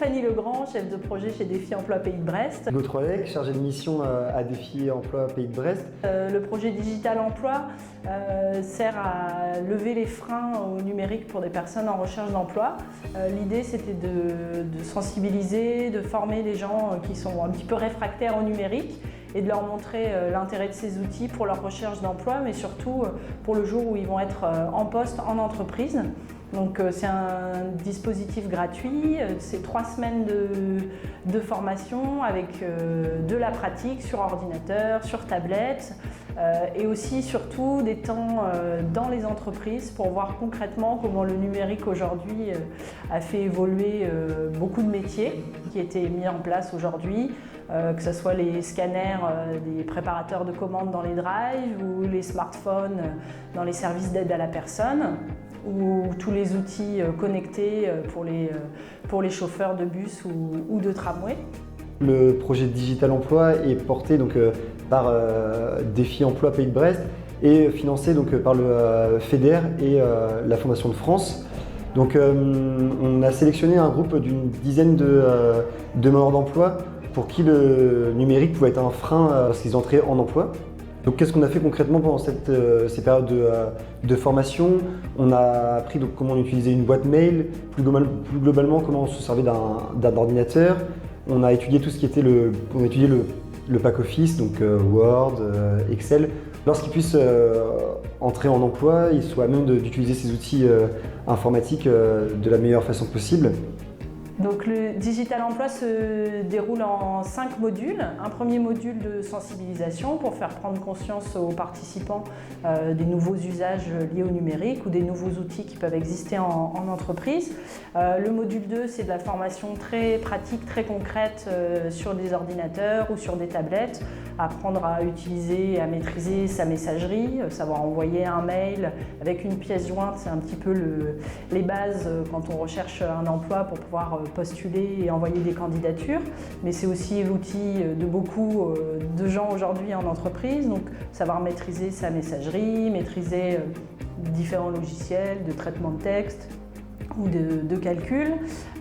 Fanny Legrand, chef de projet chez Défi Emploi Pays de Brest. Notre collègue chargé de mission à Défi Emploi Pays de Brest. Le projet Digital Emploi sert à lever les freins au numérique pour des personnes en recherche d'emploi. L'idée, c'était de sensibiliser, de former les gens qui sont un petit peu réfractaires au numérique et de leur montrer l'intérêt de ces outils pour leur recherche d'emploi, mais surtout pour le jour où ils vont être en poste en entreprise. Donc c'est un dispositif gratuit, c'est 3 semaines de formation avec de la pratique sur ordinateur, sur tablette et aussi surtout des temps dans les entreprises pour voir concrètement comment le numérique aujourd'hui a fait évoluer beaucoup de métiers qui étaient mis en place aujourd'hui. Que ce soit les scanners des préparateurs de commandes dans les drives ou les smartphones dans les services d'aide à la personne ou tous les outils connectés pour les chauffeurs de bus ou de tramway. Le projet Digital Emploi est porté donc, par Défi Emploi Pays de Brest et financé donc, par le FEDER et la Fondation de France. Donc, on a sélectionné un groupe d'une dizaine de demandeurs d'emploi pour qui le numérique pouvait être un frein lorsqu'ils entraient en emploi. Donc qu'est-ce qu'on a fait concrètement pendant ces périodes de formation? On a appris donc, comment on utilisait une boîte mail, plus globalement comment on se servait d'un ordinateur. On a étudié tout ce qui était le pack office, donc Word, Excel. Lorsqu'ils puissent entrer en emploi, ils soient à même d'utiliser ces outils informatiques de la meilleure façon possible. Donc le Digital Emploi se déroule en 5 modules. Un premier module de sensibilisation pour faire prendre conscience aux participants des nouveaux usages liés au numérique ou des nouveaux outils qui peuvent exister en entreprise. Le module 2, c'est de la formation très pratique, très concrète sur des ordinateurs ou sur des tablettes. Apprendre à utiliser et à maîtriser sa messagerie, savoir envoyer un mail avec une pièce jointe, c'est un petit peu les bases quand on recherche un emploi pour pouvoir postuler et envoyer des candidatures. Mais c'est aussi l'outil de beaucoup de gens aujourd'hui en entreprise, donc savoir maîtriser sa messagerie, maîtriser différents logiciels de traitement de texte ou de calcul.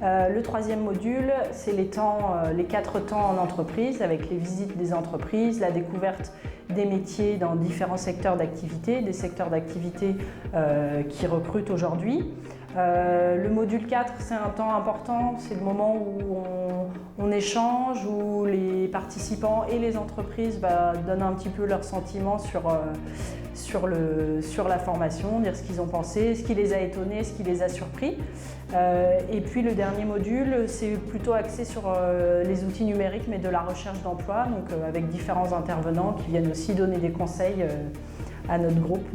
Le troisième module, c'est les 4 temps en entreprise avec les visites des entreprises, la découverte des métiers dans différents secteurs d'activité, des secteurs d'activité qui recrutent aujourd'hui. Le module 4, c'est un temps important, c'est le moment où on échange, où les participants et les entreprises donnent un petit peu leurs sentiments sur la formation, dire ce qu'ils ont pensé, ce qui les a étonnés, ce qui les a surpris. Et puis le dernier module, c'est plutôt axé sur les outils numériques mais de la recherche d'emploi, donc avec différents intervenants qui viennent aussi donner des conseils à notre groupe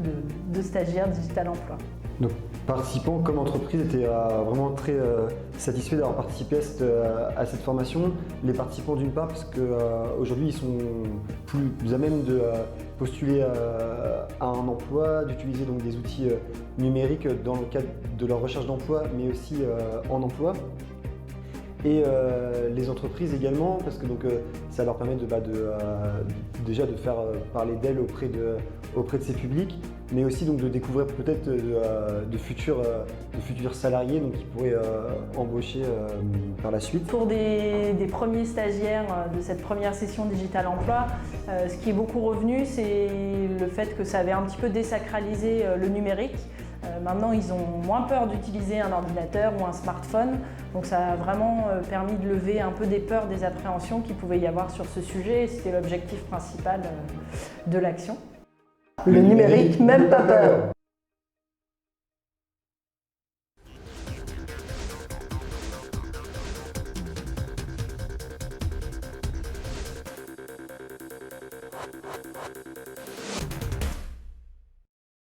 de stagiaires Digital Emploi. Nos participants comme entreprise étaient vraiment très satisfaits d'avoir participé à cette formation. Les participants d'une part parce qu'aujourd'hui ils sont plus à même de postuler à un emploi, d'utiliser donc des outils numériques dans le cadre de leur recherche d'emploi mais aussi en emploi. Et les entreprises également, parce que donc, ça leur permet déjà de faire parler d'elles auprès de ces publics, mais aussi donc, de découvrir peut-être de futurs salariés donc, qui pourraient embaucher par la suite. Pour des premiers stagiaires de cette première session Digital Emploi, ce qui est beaucoup revenu, c'est le fait que ça avait un petit peu désacralisé le numérique. Maintenant, ils ont moins peur d'utiliser un ordinateur ou un smartphone, donc ça a vraiment permis de lever un peu des peurs, des appréhensions qu'il pouvait y avoir sur ce sujet, et c'était l'objectif principal de l'action. Le numérique, même pas peur!